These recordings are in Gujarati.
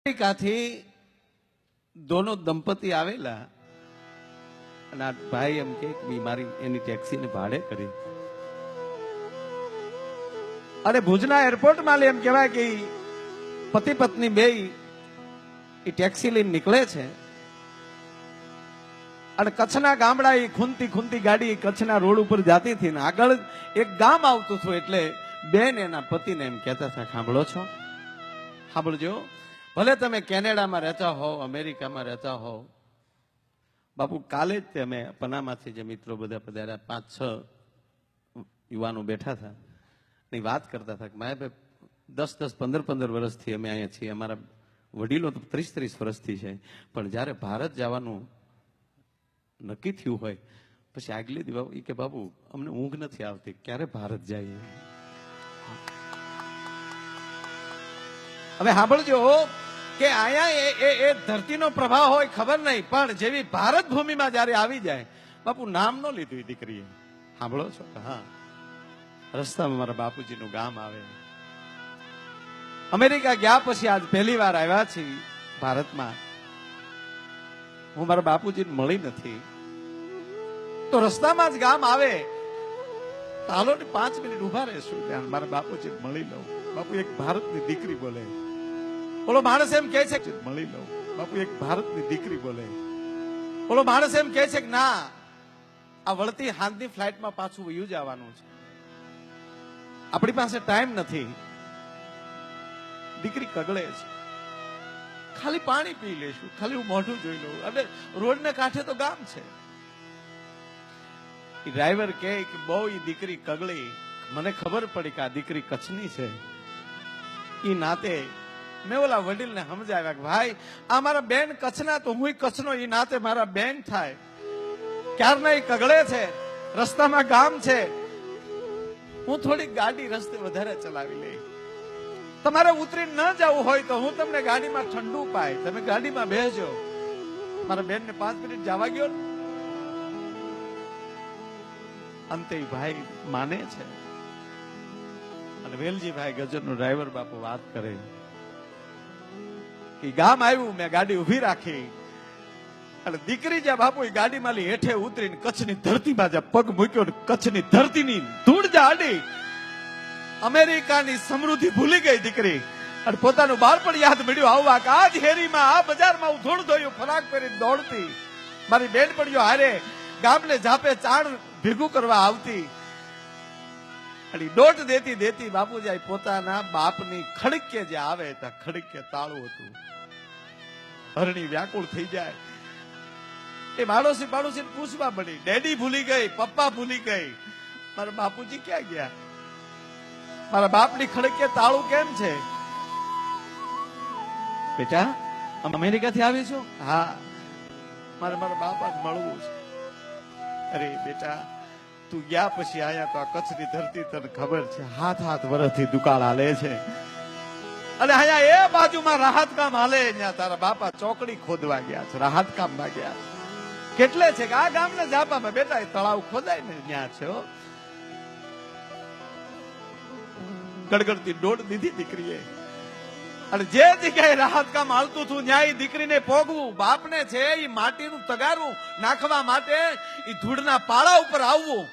અમેરિકાથી દોનો દંપતી આવેલા અને આ ભાઈ એમ કે મારી એની ટેક્સીને ભાડે કરી અને ભુજના એરપોર્ટમાં એમ કહેવાય કે પતિ પત્ની બે એ ટેક્સી લઈને નીકળે છે અને કચ્છના ગામડા એ ખૂંદતી ખૂંદતી ગાડી કચ્છના રોડ ઉપર જાતી હતી ને આગળ એક ગામ આવતું હતું એટલે બેન એના પતિને એમ કહેતા હતા, સાંભળો છો, સાંભળજો, ભલે તમે કેનેડામાં રહેતા હોવ, અમેરિકામાં રહેતા હોવ, બાપુ કાલે જ અમે પનામાંથી જે મિત્રો બધા પધાર્યા 5-6 યુવાનો બેઠા હતા ની વાત કરતા હતા કે મારે 10-10, 15-15 વર્ષથી અમે અહીંયા છીએ, અમારા વડીલો તો 30-30 વર્ષથી છે, પણ જ્યારે ભારત જવાનું નક્કી થયું હોય પછી આગલી દિવસ એ કે બાપુ અમને ઊંઘ નથી આવતી, ક્યારે ભારત જઈએ. હવે સાંભળજો કે અહીંયા એ ધરતીનો પ્રભાવ હોય ખબર નહીં, પણ જેવી ભારત ભૂમિમાં જયારે આવી જાય, બાપુ નામ ન લીધું દીકરીએ, સાંભળો છો? હા, રસ્તામાં મારા બાપુજીનું ગામ આવે. અમેરિકા ગયા પછી આજ પહેલી વાર આવ્યા છે ભારતમાં, હું મારા બાપુજીને મળી નથી, તો રસ્તામાં જ ગામ આવે તો હાલો ને 5 મિનિટ ઉભા રહેશું, ત્યાં મારા બાપુજીને મળી લઉં. બાપુ એક ભારતની દીકરી બોલે, ઓલો માણસ એમ કહે છે મળી લઉં. બાપુ એક ભારતની દીકરી બોલે, ઓલો માણસ એમ કહે છે કે ના, આ વળતી હાંજની ફ્લાઇટમાં પાછું વયું જવાનું છે, આપણી પાસે ટાઈમ નથી. દીકરી કગળે છે, ખાલી પાણી પી લેશું, ખાલી હું મોઢું જોઈ લઉં, અને રોડને કાંઠે તો ગામ છે. ડ્રાઈવર કહે કે બહુ ઈ દીકરી કગળી, મને ખબર પડી કે આ દીકરી કચ્છની છે. ઈ નાતે મેં ઓલા વડીલને સમજાવ્યા કે ભાઈ આ મારા બેન કચ્છના, તો હું કચ્છનો, ઈ નાતે મારા બેન થાય. ક્યારના ઈ કગળે છે, રસ્તામાં ગામ છે, હું થોડી ગાડી રસ્તે વધારે ચલાવી લઈ. તમારે ઉતરીને ન જવું હોય તો હું તમને ગાડીમાં ઠંડુ પાય, તમે ગાડીમાં બેસજો. મારા બેનને 5 મિનિટ જવા ગયો, અંતે ભાઈ માને છે. અને વેલજીભાઈ ગજરનો ડ્રાઈવર બાપુ વાત કરે કે ગામ આવ્યું, મેં ગાડી ઉભી રાખી અને દીકરી જ્યાં બાપુ ગાડીમાં લઈ હેઠે ઉતરીને કચ્છની ધરતીમાં જ્યાં પગ મૂક્યો, કચ્છની ધરતીની ધૂળ જ્યાં આડી, અમેરિકાની સમૃદ્ધિ ભૂલી ગઈ દીકરી અને પોતાનું બાળપણ યાદ મળ્યું આવવા કે આ જ હેરીમાં, આ બજારમાં હું ધૂળ ધોયું ફરાક પહેરીને દોડતી, મારી બેનપણીઓ હારે ગામને ઝાપે ચાણ ભેગું કરવા આવતી, અને દોટ દેતી દેતી બાપુજી પોતાના બાપની ખડકે જે આવે ત્યાં ખડકે તાળું હતું, હરણી વ્યાકુળ થઈ જાય. એ માડોશી પાડોશી પૂછવા પડી, ડેડી ભૂલી ગઈ, પપ્પા ભૂલી ગઈ, મારા બાપુજી ક્યાં ગયા, મારા બાપની ખડકે તાળું કેમ છે? બેટા અમેરિકાથી આવી છો? હા, મારા બાપા મળવું છે. અરે બેટા તું ગયા પછી આયા તો આ કચ્છની ધરતી તને ખબર છે, હાથ વર્ષથી દુકાળ હાલે છે, અને અહીંયા એ બાજુમાં રાહત કામ હાલે, ત્યાં તારા બાપા ચોકડી ખોદવા ગયા છે, રાહત કામમાં ગયા છે. કેટલે છે કે આ ગામના જાપામાં બેટા તળાવ ખોદાય ને ત્યાં છે. ગડગડતી દોડ દીધી દીકરીએ, અને જે જગ્યાએ રાહત કામ હાલતું હતું ત્યાં દીકરીને પોગવું, બાપને છે એ માટીનું તગારું નાખવા માટે એ ધૂળના પાળા ઉપર આવવું,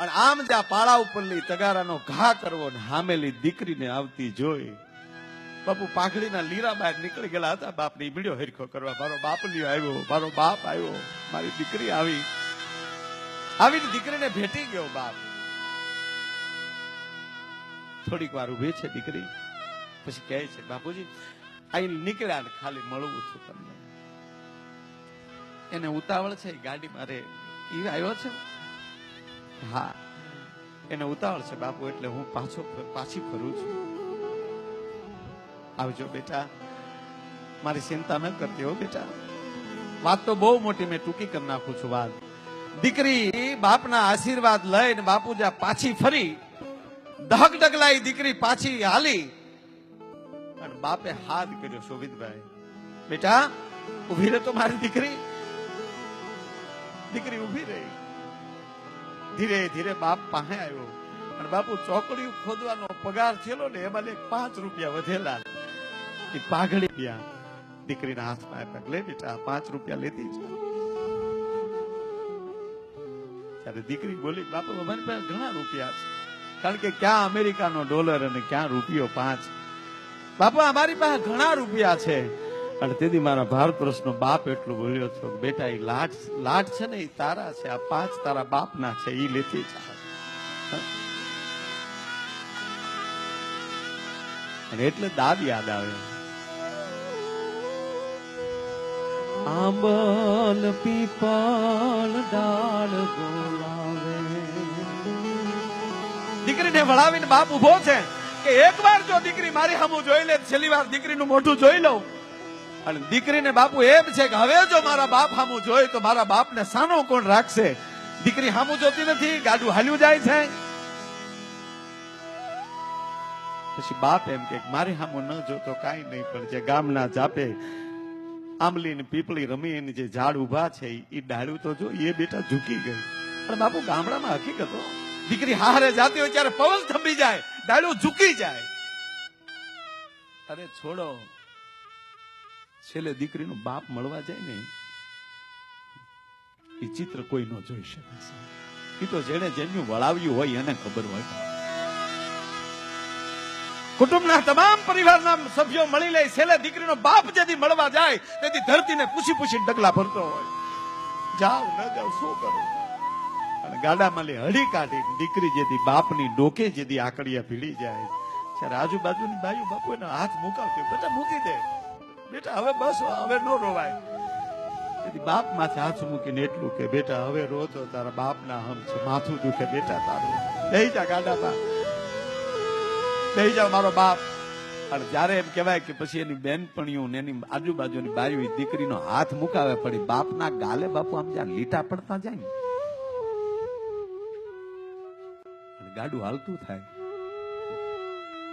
અને આમ જ્યાં પાળા ઉપર લઈ તગારાનો ઘા કરવો, ને હામેલી દીકરીને આવતી જોઈ બાપુ પાઘડીના લીરા બહાર નીકળી ગયેલા હતા. બાપને મીડિયો હરખો કરવા, મારો બાપ લ્યો આવ્યો, મારો બાપ આવ્યો, મારી દીકરી આવી. આવીને દીકરીને ભેટી ગયો બાપ. થોડીક વાર ઉભી છે દીકરી, પછી કહે છે બાપુજી અહીં નીકળ્યા ને ખાલી મળવું છું તમને. એને ઉતાવળ છે ગાડીમાં, રે ઈ આવ્યો છે? હા, એને ઉતાવળ છે બાપુ, એટલે હું પાછી ફરું છું. આવજો બેટા, મારી ચિંતા ન કરતી હો બેટા. વાત તો બહુ મોટી, મેં ટૂંકી કરી નાખું છું વાત. દીકરી બાપના આશીર્વાદ લઈને બાપુ જ્યાં પાછી ફરી, ધક ડગલાઈ દીકરી પાછી હાલી, અને બાપે હાથ કર્યો, શોભિતભાઈ બેટા ઉભી રહે તો મારી દીકરી. દીકરી ઉભી રહી, ધીરે ધીરે બાપ પાસે આવ્યો, અને બાપુ ચોકડીયું ખોદવાનો પગાર થયેલો ને એમાં 5 રૂપિયા વધેલા, એ પાઘડી ગયા. દીકરીના હાથમાં આપ્યા, લે બેટા 5 રૂપિયા લેતી જા. ત્યારે દીકરી બોલી, બાપુ અમારી પાસે ઘણા રૂપિયા છે, કારણ કે ક્યાં અમેરિકાનો ડોલર અને ક્યાં રૂપિયો 5. બાપુ અમારી પાસે ઘણા રૂપિયા છે. અને તેથી મારા ભારત વર્ષનો બાપ એટલું બોલ્યો છો, બેટા એ લાડ છે ને એ તારા છે, આ 5 તારા બાપના છે, એ લેતી જા. અને એટલે દાદ યાદ આવે, આંબલ પીપલ ડાળ બોલાવે. દીકરીને વળાવીને બાપ ઉભો છે કે એકવાર જો દીકરી મારી સામું જોઈ લે, છેલ્લી વાર દીકરીનું મોઢું જોઈ લઉં. અને દીકરીને બાપુ એમ છે કે હવે જો મારા બાપ સામું જોઈ તો મારા બાપને સાનો કોણ રાખશે. દીકરી સામું જોતી નથી, ગાડું હાલ્યું જાય છે. પછી બાપ એમ કે મારી સામું ન જોતો કાંઈ નહીં, પણ જે ગામના જાપે આંબલી ને પીપળી રમી એની જે ઝાડ ઉભા છે એ ડાળું તો જો, એ બેટા ઝૂકી ગઈ. પણ બાપુ ગામડામાં હકીકત હો, દીકરી હારે જાતી હોય ત્યારે પવન થંભી જાય, ડાળું ઝૂકી જાય. અરે છોડો, છેલ્લે દીકરીનો બાપ મળવા જાય ને એ ચિત્ર કોઈ ન જોઈ શકે. એ તો જેને જેનું વળાવ્યું હોય એને ખબર હોય. કુટુંબના તમામ પરિવારના સભ્યો મળી લે, છેલ્લે દીકરીનો બાપ જેથી મળવા જાય તેથી ધરતીને પૂછી ડગલા ભરતો હોય, જાવ ન જાવ શું કરું. અને ગાડામાં લે હળી કાઢી દીકરી જેથી બાપની ડોકે જેથી આકડિયા ભીડી જાય ત્યારે આજુબાજુની બાયુ બાપુ એનો હાથ મુકાવતી, બેટા મૂકી દે બેટા, હવે બસ હવે નો રોવાય. તેથી બાપ માથે હાથ મૂકીને એટલું કે બેટા હવે રો તો તારા બાપના હમ છે, માથું દુખે બેટા તારું, બેહી જા ગાડામાં, બેહી જાવ મારો બાપ. અને જ્યારે એમ કહેવાય કે પછી એની બેનપણીઓ ને એની આજુબાજુની બાયુ દીકરીનો હાથ મુકાવે પડી બાપના ગાલે, બાપુ આમ જ્યાં લીટા પડતા જાય ને અને ગાડું હાલતું થાય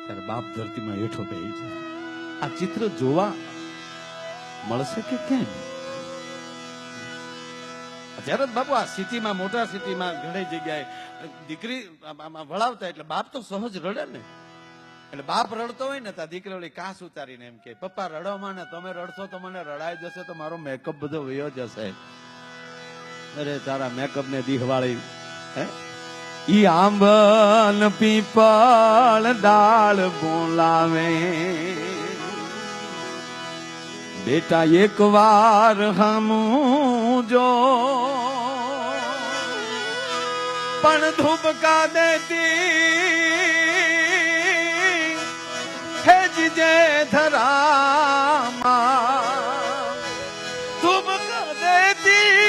ત્યારે બાપ ધરતીમાં હેઠો બેહી જાય. આ ચિત્ર જોવા મળશે કે કેમ? જ્યારે બાપુ આ સિટીમાં, મોટા સિટીમાં ઘણી જગ્યાએ દીકરી વળાવતા એટલે બાપ તો સહજ રડે ને. એટલે બાપ રડતો હોય ને તો દીકરી ઓલી કાંસ ઉતારીને એમ કે, પપ્પા રડોમાં ને તમે રડશો તો મને રડાઈ જશે, તો મારો મેકઅપ બધો વયો જશે. અરે તારા મેકઅપ ને દીહવાળી હે, ઈ આંબલ પીપળ ડાળ બોલાવે. બેટા એક વાર હમું જો પણ ધુબકા દેતી હેજજે ધરામાં, ધુબકા દેતી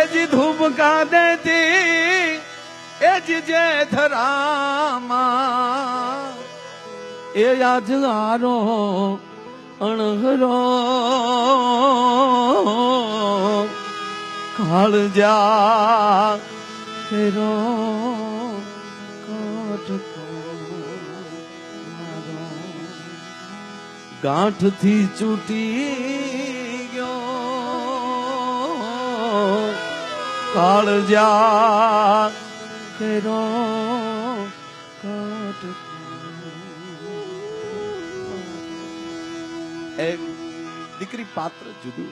એજી ધુબકા દેતી એજજે ધરામાં. એ આજગારો અણહરો કાળજા ફેરો કાઢતો મારો, ગાંઠથી ચૂટી ગયો કાળજા ફેરો કાઢતો. દીકરી પાત્ર જુદું છે.